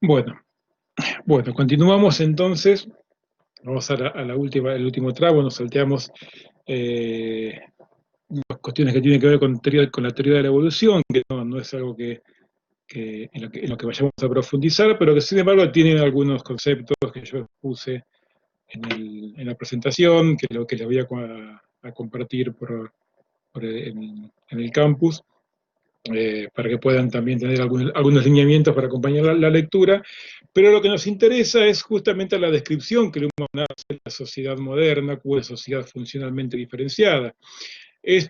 Bueno, bueno, continuamos entonces. Vamos a la última, el último tramo, nos salteamos eh, las cuestiones que tienen que ver con la teoría de la evolución, que no es algo en lo que vayamos a profundizar, pero que sin embargo tienen algunos conceptos que yo puse en la presentación, que lo que les voy a compartir en el campus, para que puedan también tener algunos lineamientos para acompañar la lectura, pero lo que nos interesa es justamente la descripción que Luhmann hace de la sociedad moderna, como una sociedad funcionalmente diferenciada.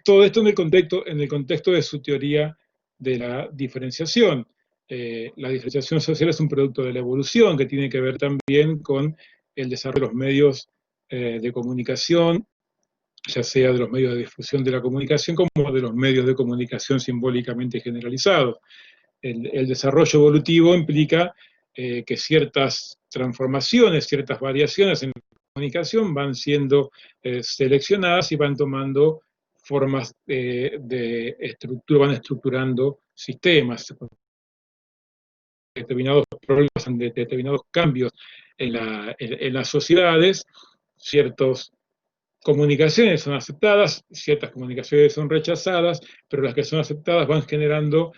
Todo esto en el contexto de su teoría de la diferenciación. La diferenciación social es un producto de la evolución que tiene que ver también con el desarrollo de los medios de comunicación, ya sea de los medios de difusión de la comunicación como de los medios de comunicación simbólicamente generalizados. El desarrollo evolutivo implica que ciertas transformaciones, ciertas variaciones en la comunicación van siendo seleccionadas y van tomando formas de estructura, van estructurando sistemas, determinados problemas, determinados cambios en las sociedades, ciertas comunicaciones son aceptadas, ciertas comunicaciones son rechazadas, pero las que son aceptadas van generando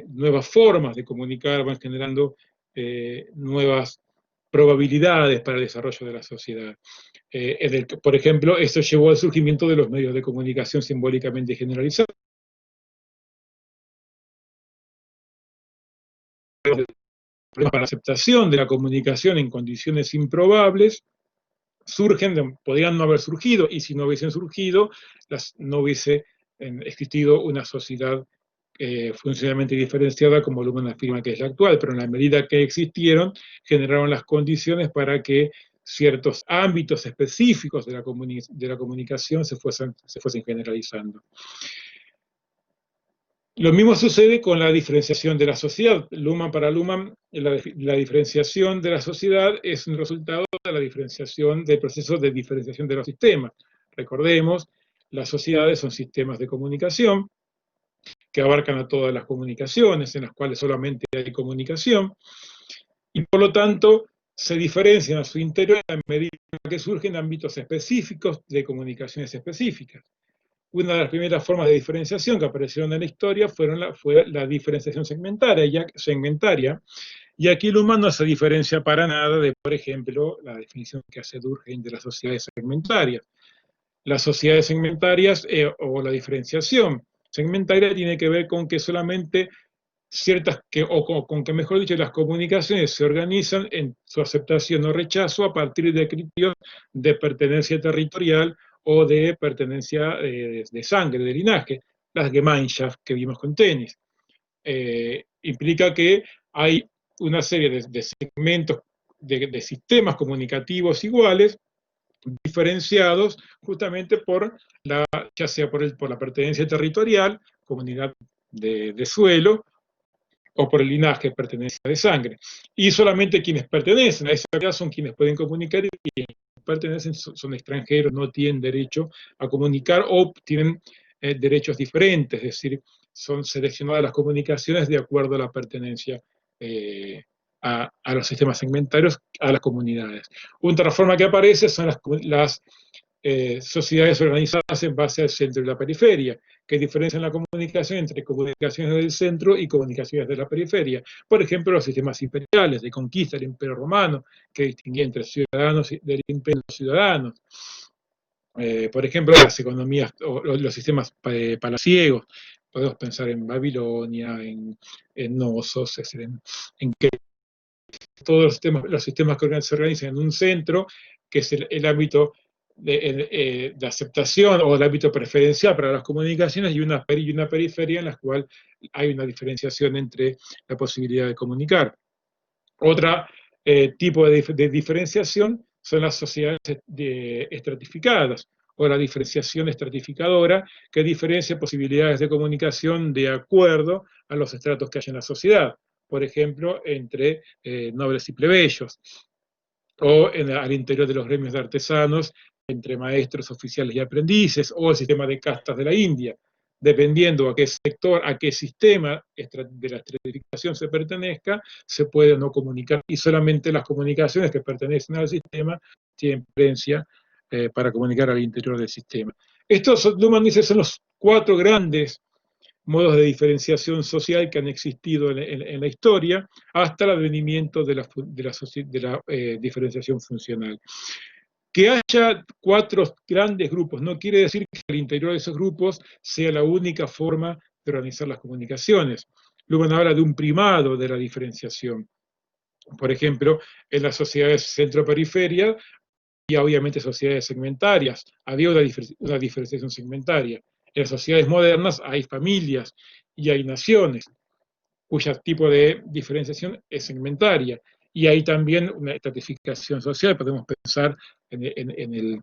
nuevas formas de comunicar, van generando nuevas probabilidades para el desarrollo de la sociedad. Por ejemplo, esto llevó al surgimiento de los medios de comunicación simbólicamente generalizados. Para la aceptación de la comunicación en condiciones improbables, podrían no haber surgido, y si no hubiesen surgido, no hubiese existido una sociedad funcionalmente diferenciada como Luhmann afirma que es la actual, pero en la medida que existieron, generaron las condiciones para que ciertos ámbitos específicos de la comunicación se fuesen generalizando. Lo mismo sucede con la diferenciación de la sociedad. Para Luhmann, la diferenciación de la sociedad es un resultado de la diferenciación del proceso de diferenciación de los sistemas. Recordemos, las sociedades son sistemas de comunicación que abarcan a todas las comunicaciones, en las cuales solamente hay comunicación, y por lo tanto se diferencian a su interior a medida que surgen ámbitos específicos de comunicaciones específicas. Una de las primeras formas de diferenciación que aparecieron en la historia fue la diferenciación segmentaria, y aquí Luhmann no se diferencia para nada de, por ejemplo, la definición que hace Durkheim de las sociedades segmentarias. Las sociedades segmentarias o la diferenciación segmentaria tiene que ver con que solamente con que, mejor dicho, las comunicaciones se organizan en su aceptación o rechazo a partir de criterios de pertenencia territorial o de pertenencia de sangre, de linaje, las Gemeinschaft que vimos con tenis. Implica que hay una serie de segmentos, de sistemas comunicativos iguales, diferenciados justamente ya sea por la pertenencia territorial, comunidad de suelo, o por el linaje, pertenencia de sangre. Y solamente quienes pertenecen a esa comunidad son quienes pueden comunicar, y quienes pertenecen son extranjeros, no tienen derecho a comunicar o tienen derechos diferentes, es decir, son seleccionadas las comunicaciones de acuerdo a la pertenencia a los sistemas segmentarios, a las comunidades. Otra forma que aparece son las sociedades organizadas en base al centro y la periferia, que diferencian la comunicación entre comunicaciones del centro y comunicaciones de la periferia. Por ejemplo, los sistemas imperiales de conquista del Imperio Romano, que distinguía entre ciudadanos del imperio y ciudadanos. Por ejemplo, las economías o los sistemas palaciegos. Podemos pensar en Babilonia, en Knossos, es decir, en que todos los sistemas que se organizan en un centro, que es el ámbito de aceptación o el ámbito preferencial para las comunicaciones, y una periferia en la cual hay una diferenciación entre la posibilidad de comunicar. Otro tipo de diferenciación son las sociedades estratificadas, o la diferenciación estratificadora, que diferencia posibilidades de comunicación de acuerdo a los estratos que hay en la sociedad. Por ejemplo, entre nobles y plebeyos, o al interior de los gremios de artesanos, entre maestros, oficiales y aprendices, o el sistema de castas de la India, dependiendo a qué sector, a qué sistema de la estratificación se pertenezca, se puede o no comunicar, y solamente las comunicaciones que pertenecen al sistema tienen preferencia para comunicar al interior del sistema. Estos, Luhmann dice, son los 4 grandes modos de diferenciación social que han existido en la historia, hasta el advenimiento de la diferenciación funcional. Que haya 4 grandes grupos no quiere decir que el interior de esos grupos sea la única forma de organizar las comunicaciones. Luhmann habla de un primado de la diferenciación. Por ejemplo, en las sociedades centro-periferia y obviamente sociedades segmentarias. Había una diferenciación segmentaria. En las sociedades modernas hay familias y hay naciones, cuyo tipo de diferenciación es segmentaria. Y hay también una estratificación social, podemos pensar en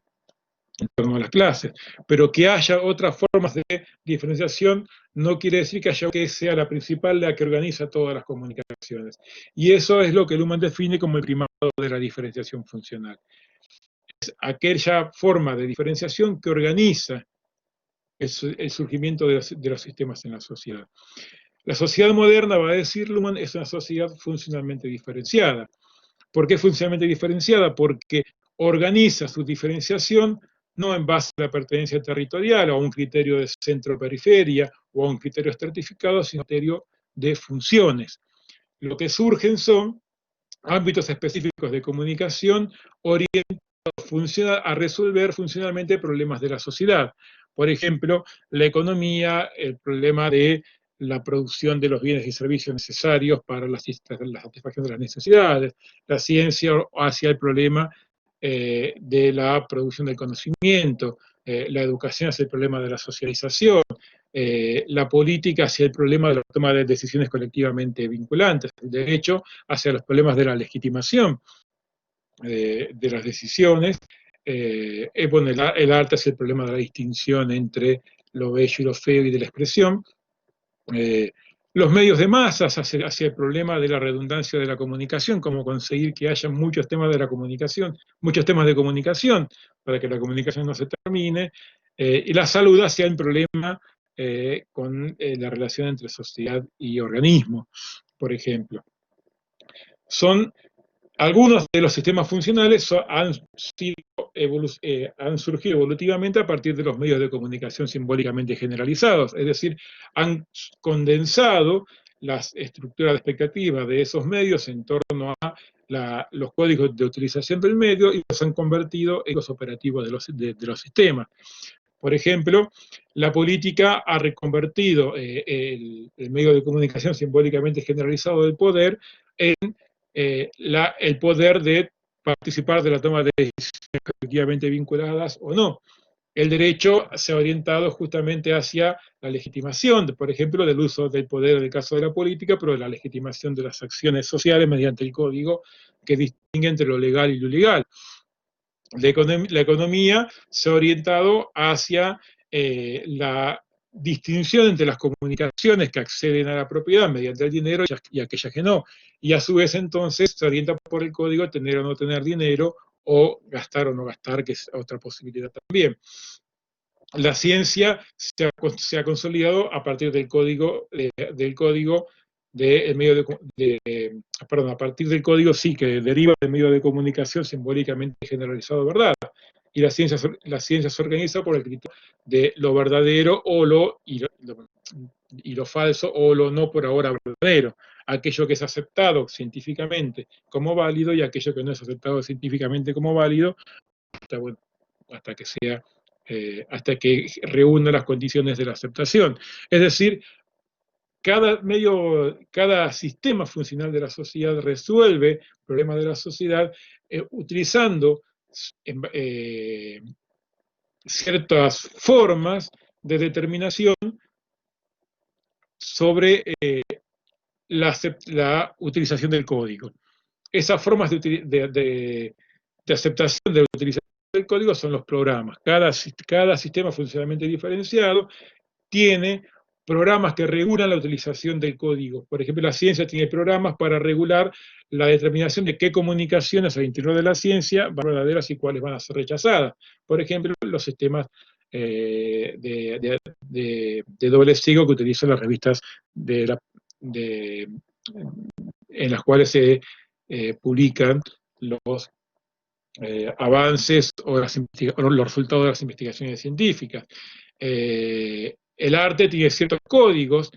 torno a las clases. Pero que haya otras formas de diferenciación no quiere decir que haya que sea la principal, la que organiza todas las comunicaciones. Y eso es lo que Luhmann define como el primado de la diferenciación funcional. Es aquella forma de diferenciación que organiza el surgimiento de los sistemas en la sociedad. La sociedad moderna, va a decir Luhmann, es una sociedad funcionalmente diferenciada. ¿Por qué funcionalmente diferenciada? Porque organiza su diferenciación no en base a la pertenencia territorial o a un criterio de centro-periferia o a un criterio estratificado, sino a un criterio de funciones. Lo que surgen son ámbitos específicos de comunicación orientados a resolver funcionalmente problemas de la sociedad. Por ejemplo, la economía, el problema de la producción de los bienes y servicios necesarios para la satisfacción de las necesidades, la ciencia hacia el problema de la producción del conocimiento, la educación hacia el problema de la socialización, la política hacia el problema de la toma de decisiones colectivamente vinculantes, el derecho hacia los problemas de la legitimación de las decisiones, bueno, el arte hacia el problema de la distinción entre lo bello y lo feo y de la expresión, los medios de masas hacia el problema de la redundancia de la comunicación, cómo conseguir que haya muchos temas de la comunicación, muchos temas de comunicación para que la comunicación no se termine, y la salud hacia el problema con la relación entre sociedad y organismo, por ejemplo. Son algunos de los sistemas funcionales han surgido evolutivamente a partir de los medios de comunicación simbólicamente generalizados, es decir, han condensado las estructuras de expectativa de esos medios en torno a los códigos de utilización del medio y los han convertido en los operativos de los sistemas. Por ejemplo, la política ha reconvertido el medio de comunicación simbólicamente generalizado del poder en el poder de participar de la toma de decisiones colectivamente vinculadas o no. El derecho se ha orientado justamente hacia la legitimación, por ejemplo, del uso del poder en el caso de la política, pero de la legitimación de las acciones sociales mediante el código que distingue entre lo legal y lo ilegal. La economía se ha orientado hacia la distinción entre las comunicaciones que acceden a la propiedad mediante el dinero y aquellas que no. Y a su vez entonces se orienta por el código a tener o no tener dinero o gastar o no gastar, que es otra posibilidad también. La ciencia se ha consolidado a partir del código a partir del código sí, que deriva del medio de comunicación simbólicamente generalizado, ¿verdad? Y la ciencia se organiza por el criterio de lo verdadero y lo falso, o lo no por ahora verdadero. Aquello que es aceptado científicamente como válido y aquello que no es aceptado científicamente como válido, hasta que sea hasta que reúna las condiciones de la aceptación. Es decir, cada sistema funcional de la sociedad resuelve problemas de la sociedad utilizando ciertas formas de determinación sobre la utilización del código. Esas formas de aceptación de la utilización del código son los programas. Cada sistema funcionalmente diferenciado tiene programas que regulan la utilización del código. Por ejemplo, la ciencia tiene programas para regular la determinación de qué comunicaciones al interior de la ciencia van a ser verdaderas y cuáles van a ser rechazadas. Por ejemplo, los sistemas de doble siglo que utilizan las revistas en las cuales se publican los avances o los resultados de las investigaciones científicas. El arte tiene ciertos códigos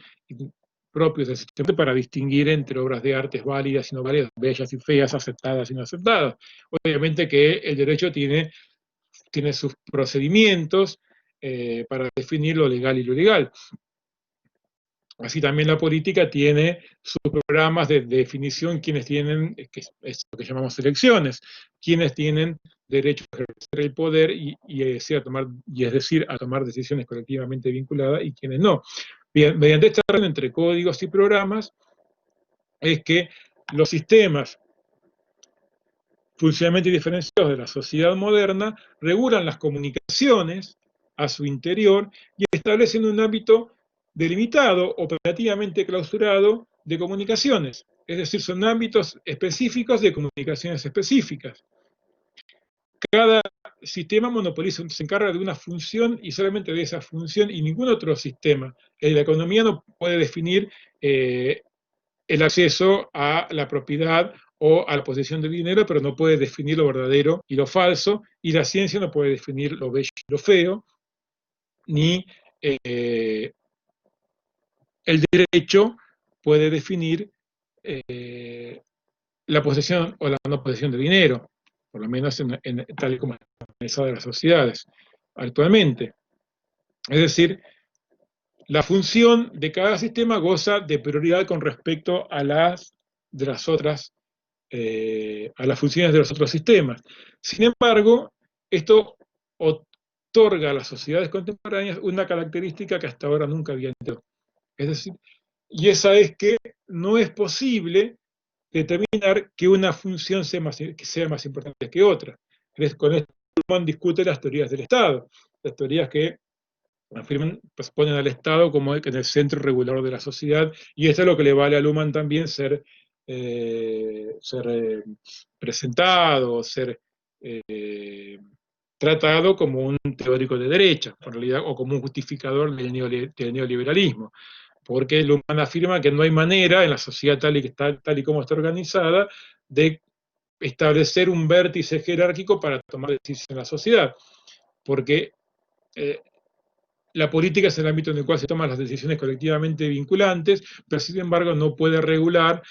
propios del sistema para distinguir entre obras de arte válidas y no válidas, bellas y feas, aceptadas y no aceptadas. Obviamente que el derecho tiene sus procedimientos para definir lo legal y lo ilegal. Así también la política tiene sus programas de definición, quienes tienen, que es lo que llamamos elecciones, quienes tienen derecho a ejercer el poder es decir, a tomar decisiones colectivamente vinculadas y quienes no. Bien, mediante esta relación entre códigos y programas es que los sistemas funcionalmente diferenciados de la sociedad moderna regulan las comunicaciones a su interior y establecen un ámbito delimitado, operativamente clausurado, de comunicaciones. Es decir, son ámbitos específicos de comunicaciones específicas. Cada sistema monopoliza, se encarga de una función y solamente de esa función y ningún otro sistema. La economía no puede definir el acceso a la propiedad o a la posesión del dinero, pero no puede definir lo verdadero y lo falso, y la ciencia no puede definir lo bello y lo feo, ni el derecho puede definir la posesión o la no posesión de dinero, por lo menos tal y como está organizada las sociedades actualmente. Es decir, la función de cada sistema goza de prioridad con respecto a las otras, a las funciones de los otros sistemas. Sin embargo, esto otorga a las sociedades contemporáneas una característica que hasta ahora nunca habían tenido. Es decir, y esa es que no es posible determinar que una función sea más importante que otra. Con esto Luhmann discute las teorías del Estado, las teorías que afirman, pues ponen al Estado como en el centro regulador de la sociedad, y esto es lo que le vale a Luhmann también ser presentado, ser tratado como un teórico de derecha, en realidad, o como un justificador del neoliberalismo, porque Luhmann afirma que no hay manera en la sociedad tal y como está organizada de establecer un vértice jerárquico para tomar decisiones en la sociedad, porque la política es el ámbito en el cual se toman las decisiones colectivamente vinculantes, pero sin embargo no puede regular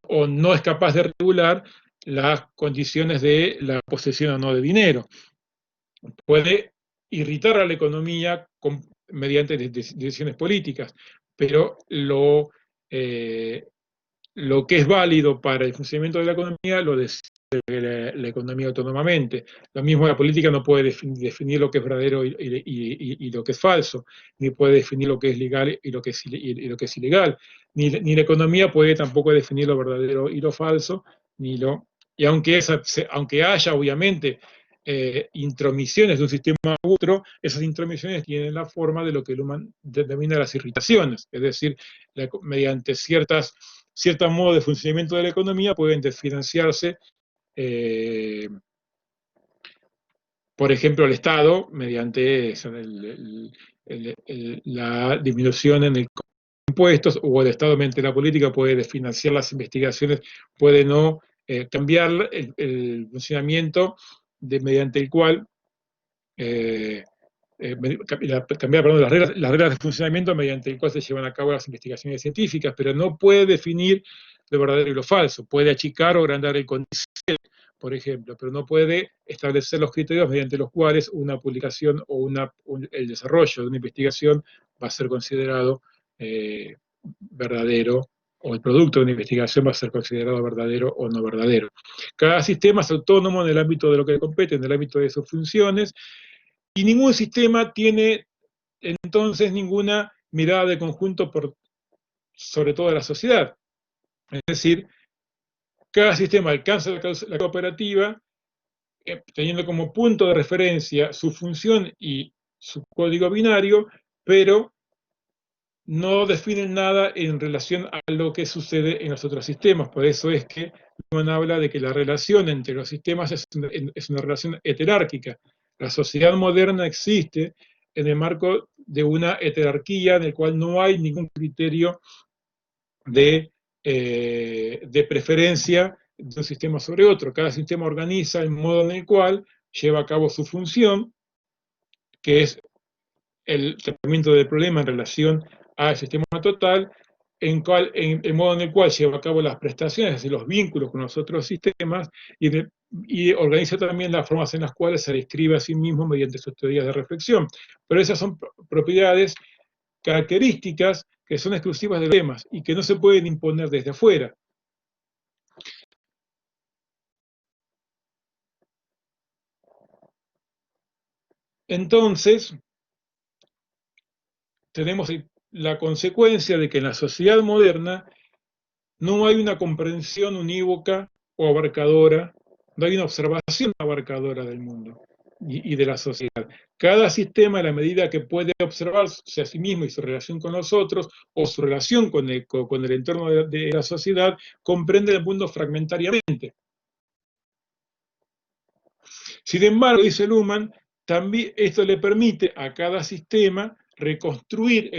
o no es capaz de regular las condiciones de la posesión o no de dinero. Puede irritar a la economía mediante decisiones políticas, pero lo que es válido para el funcionamiento de la economía lo decide la economía autónomamente. Lo mismo la política no puede definir lo que es verdadero y lo que es falso, ni puede definir lo que es legal y lo que es ilegal, ni la economía puede tampoco definir lo verdadero y lo falso, y aunque haya obviamente intromisiones de un sistema a otro, esas intromisiones tienen la forma de lo que Luhmann determina las irritaciones, es decir, mediante ciertos modos de funcionamiento de la economía pueden desfinanciarse, por ejemplo, el Estado, mediante la disminución en el impuestos, o el Estado mediante la política puede desfinanciar las investigaciones, puede no cambiar el funcionamiento mediante el cual cambiar las reglas de funcionamiento mediante el cual se llevan a cabo las investigaciones científicas, pero no puede definir lo verdadero y lo falso. Puede achicar o agrandar el contenido, por ejemplo, pero no puede establecer los criterios mediante los cuales una publicación o el desarrollo de una investigación va a ser considerado verdadero, o el producto de una investigación va a ser considerado verdadero o no verdadero. Cada sistema es autónomo en el ámbito de lo que le compete, en el ámbito de sus funciones, y ningún sistema tiene entonces ninguna mirada de conjunto sobre toda la sociedad. Es decir, cada sistema alcanza la cooperativa teniendo como punto de referencia su función y su código binario, pero no definen nada en relación a lo que sucede en los otros sistemas. Por eso es que Luhmann habla de que la relación entre los sistemas es una relación heterárquica. La sociedad moderna existe en el marco de una heterarquía en el cual no hay ningún criterio de preferencia de un sistema sobre otro. Cada sistema organiza el modo en el cual lleva a cabo su función, que es el tratamiento del problema en relación al sistema total, en el modo en el cual lleva a cabo las prestaciones, es decir, los vínculos con los otros sistemas, y organiza también las formas en las cuales se describe a sí mismo mediante sus teorías de reflexión. Pero esas son propiedades, características que son exclusivas de los sistemas y que no se pueden imponer desde afuera. Entonces, tenemos la consecuencia de que en la sociedad moderna no hay una comprensión unívoca o abarcadora, no hay una observación abarcadora del mundo y de la sociedad. Cada sistema, a la medida que puede observarse a sí mismo y su relación con los otros, o su relación con el entorno de la sociedad, comprende el mundo fragmentariamente. Sin embargo, dice Luhmann, también esto le permite a cada sistema reconstruir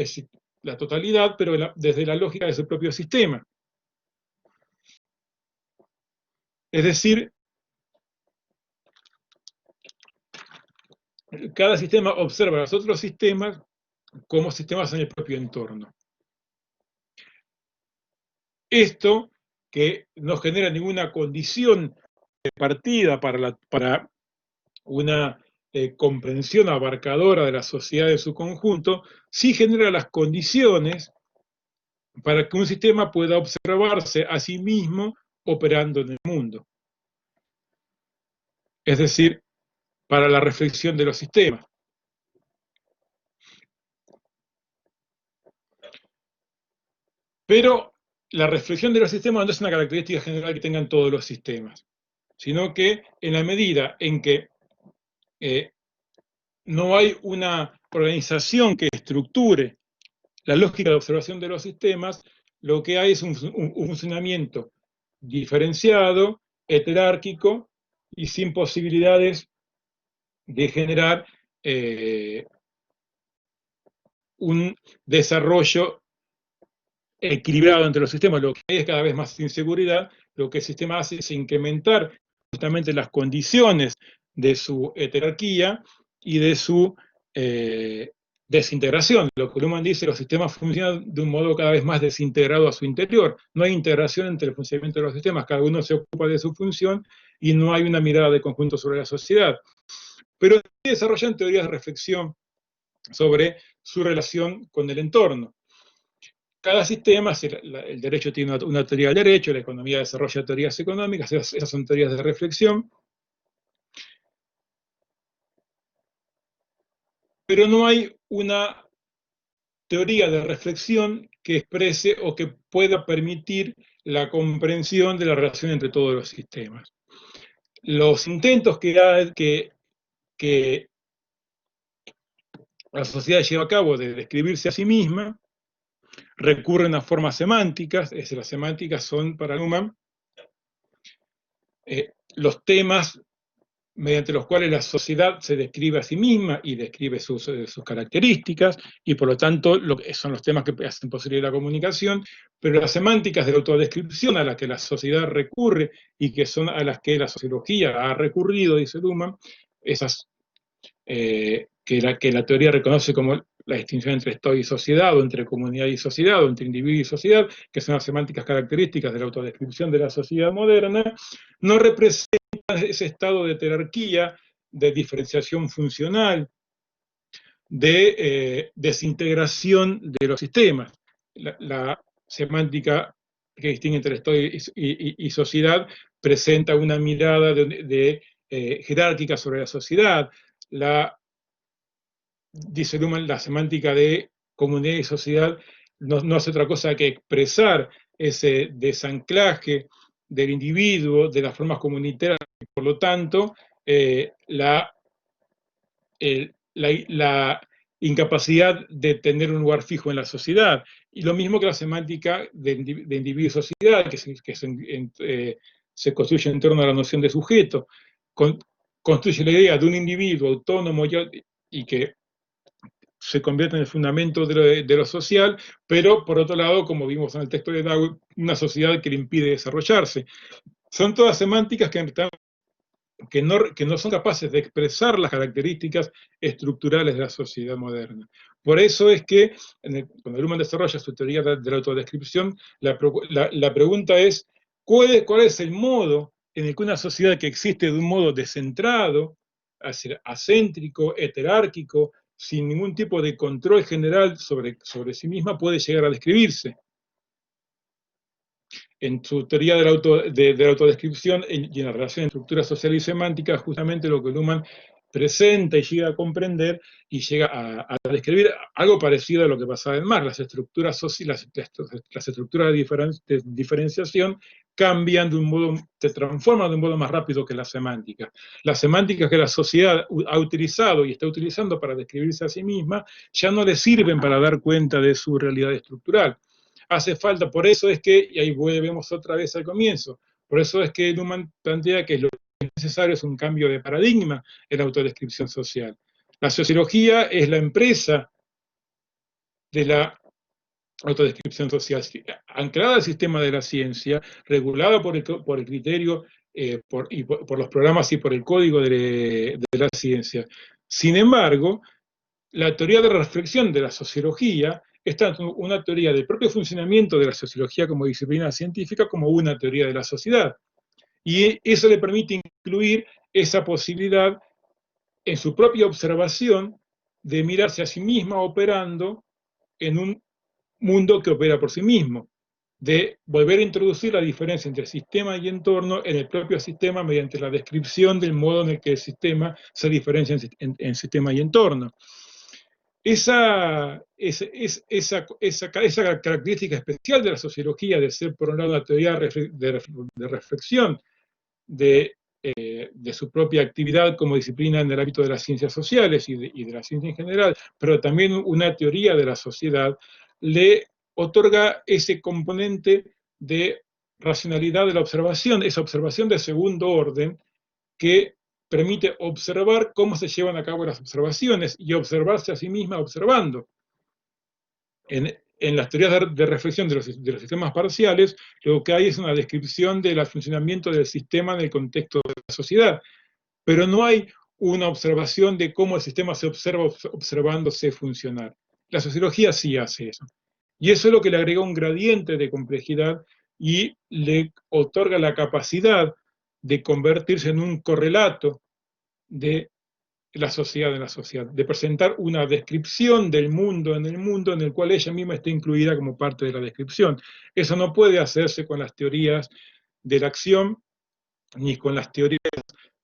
la totalidad, pero desde la lógica de su propio sistema. Es decir, cada sistema observa a los otros sistemas como sistemas en el propio entorno. Esto, que no genera ninguna condición de partida para una comprensión abarcadora de la sociedad en su conjunto, sí genera las condiciones para que un sistema pueda observarse a sí mismo operando en el mundo. Es decir, para la reflexión de los sistemas. Pero la reflexión de los sistemas no es una característica general que tengan todos los sistemas, sino que en la medida en que no hay una organización que estructure la lógica de observación de los sistemas, lo que hay es un funcionamiento diferenciado, heterárquico y sin posibilidades de generar un desarrollo equilibrado entre los sistemas. Lo que hay es cada vez más inseguridad. Lo que el sistema hace es incrementar justamente las condiciones de su heterarquía y de su desintegración. Lo que Luhmann dice, los sistemas funcionan de un modo cada vez más desintegrado a su interior. No hay integración entre el funcionamiento de los sistemas, cada uno se ocupa de su función y no hay una mirada de conjunto sobre la sociedad. Pero sí desarrollan teorías de reflexión sobre su relación con el entorno. Cada sistema, el derecho tiene una teoría del derecho, la economía desarrolla teorías económicas, esas son teorías de reflexión, pero no hay una teoría de reflexión que exprese o que pueda permitir la comprensión de la relación entre todos los sistemas. Los intentos que la sociedad lleva a cabo de describirse a sí misma recurren a formas semánticas, es decir, las semánticas son para Luhmann los temas mediante los cuales la sociedad se describe a sí misma y describe sus características, y por lo tanto son los temas que hacen posible la comunicación, pero las semánticas de la autodescripción a las que la sociedad recurre y que son a las que la sociología ha recurrido, dice Luhmann, esas que la teoría reconoce como la distinción entre Estado y sociedad, o entre comunidad y sociedad, o entre individuo y sociedad, que son las semánticas características de la autodescripción de la sociedad moderna, no representan ese estado de jerarquía, de diferenciación funcional, de desintegración de los sistemas. La semántica que distingue entre Estado y sociedad presenta una mirada jerárquica sobre la sociedad. Dice Luhmann, la semántica de comunidad y sociedad no hace otra cosa que expresar ese desanclaje del individuo, de las formas comunitarias, y por lo tanto, la incapacidad de tener un lugar fijo en la sociedad. Y lo mismo que la semántica de individuo y sociedad, se construye en torno a la noción de sujeto. Construye la idea de un individuo autónomo y que se convierte en el fundamento de lo social, pero por otro lado, como vimos en el texto de Darwin, una sociedad que le impide desarrollarse. Son todas semánticas que no son capaces de expresar las características estructurales de la sociedad moderna. Por eso es que cuando Luhmann desarrolla su teoría de la autodescripción, la pregunta es, ¿cuál es el modo en el que una sociedad que existe de un modo descentrado, acéntrico, heterárquico, sin ningún tipo de control general sobre sí misma, puede llegar a describirse? En su teoría de la autodescripción y en la relación entre estructura social y semántica, justamente lo que Luhmann presenta y llega a comprender y llega a describir algo parecido a lo que pasaba en Marx. Las estructuras de diferenciación cambian de un modo, se transforman de un modo más rápido que la semántica. La semántica que la sociedad ha utilizado y está utilizando para describirse a sí misma ya no le sirven para dar cuenta de su realidad estructural. Hace falta, por eso es que, y ahí volvemos otra vez al comienzo, por eso es que Luhmann plantea que lo necesario es un cambio de paradigma en la autodescripción social. La sociología es la empresa de la autodescripción social, anclada al sistema de la ciencia, regulada por el criterio, por los programas y por el código de la ciencia. Sin embargo, la teoría de reflexión de la sociología es tanto una teoría del propio funcionamiento de la sociología como disciplina científica como una teoría de la sociedad. Y eso le permite incluir esa posibilidad en su propia observación de mirarse a sí misma operando en un mundo que opera por sí mismo, de volver a introducir la diferencia entre sistema y entorno en el propio sistema mediante la descripción del modo en el que el sistema se diferencia en sistema y entorno. Esa característica especial de la sociología, de ser por un lado una teoría de reflexión de su propia actividad como disciplina en el ámbito de las ciencias sociales y de la ciencia en general, pero también una teoría de la sociedad, le otorga ese componente de racionalidad de la observación, esa observación de segundo orden que permite observar cómo se llevan a cabo las observaciones y observarse a sí misma observando. En las teorías de reflexión de los sistemas parciales, lo que hay es una descripción del funcionamiento del sistema en el contexto de la sociedad, pero no hay una observación de cómo el sistema se observa observándose funcionar. La sociología sí hace eso. Y eso es lo que le agrega un gradiente de complejidad y le otorga la capacidad de convertirse en un correlato de la sociedad en la sociedad, de presentar una descripción del mundo en el cual ella misma está incluida como parte de la descripción. Eso no puede hacerse con las teorías de la acción ni con las teorías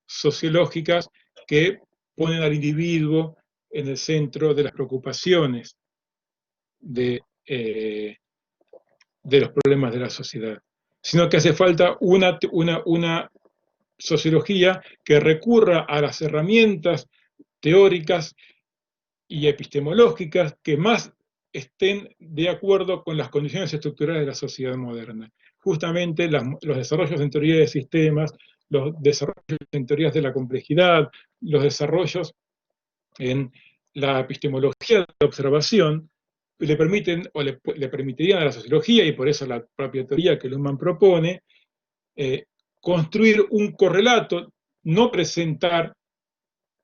sociológicas que ponen al individuo en el centro de las preocupaciones de los problemas de la sociedad, sino que hace falta una sociología que recurra a las herramientas teóricas y epistemológicas que más estén de acuerdo con las condiciones estructurales de la sociedad moderna. Justamente los desarrollos en teoría de sistemas, los desarrollos en teorías de la complejidad, los desarrollos en la epistemología de la observación, le permiten o le permitirían a la sociología, y por eso la propia teoría que Luhmann propone, construir un correlato, no presentar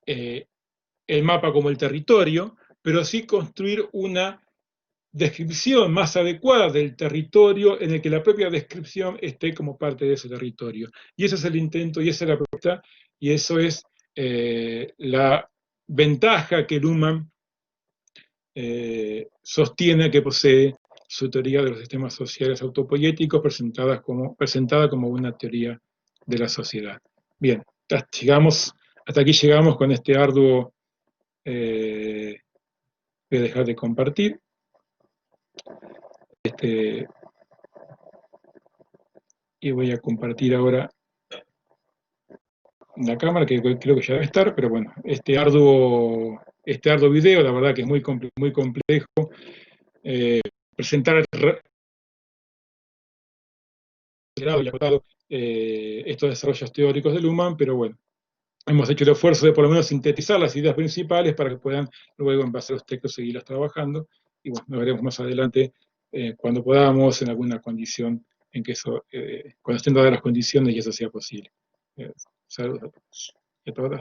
el mapa como el territorio, pero sí construir una descripción más adecuada del territorio en el que la propia descripción esté como parte de ese territorio. Y ese es el intento, y esa es la propuesta, y eso es la ventaja que Luhmann sostiene que posee su teoría de los sistemas sociales autopoéticos presentada como una teoría de la sociedad. Bien, hasta aquí llegamos con este arduo. Voy a dejar de compartir. Y voy a compartir ahora la cámara, que creo que ya debe estar, pero bueno, este arduo este arduo video, la verdad que es muy complejo. Presentar y agotado estos desarrollos teóricos de Luhmann, pero bueno, hemos hecho el esfuerzo de por lo menos sintetizar las ideas principales para que puedan luego en base a los textos seguirlas trabajando, y bueno, nos veremos más adelante cuando podamos, en alguna condición, en que eso, cuando estén dadas las condiciones y eso sea posible. Saludos a todos y a todas.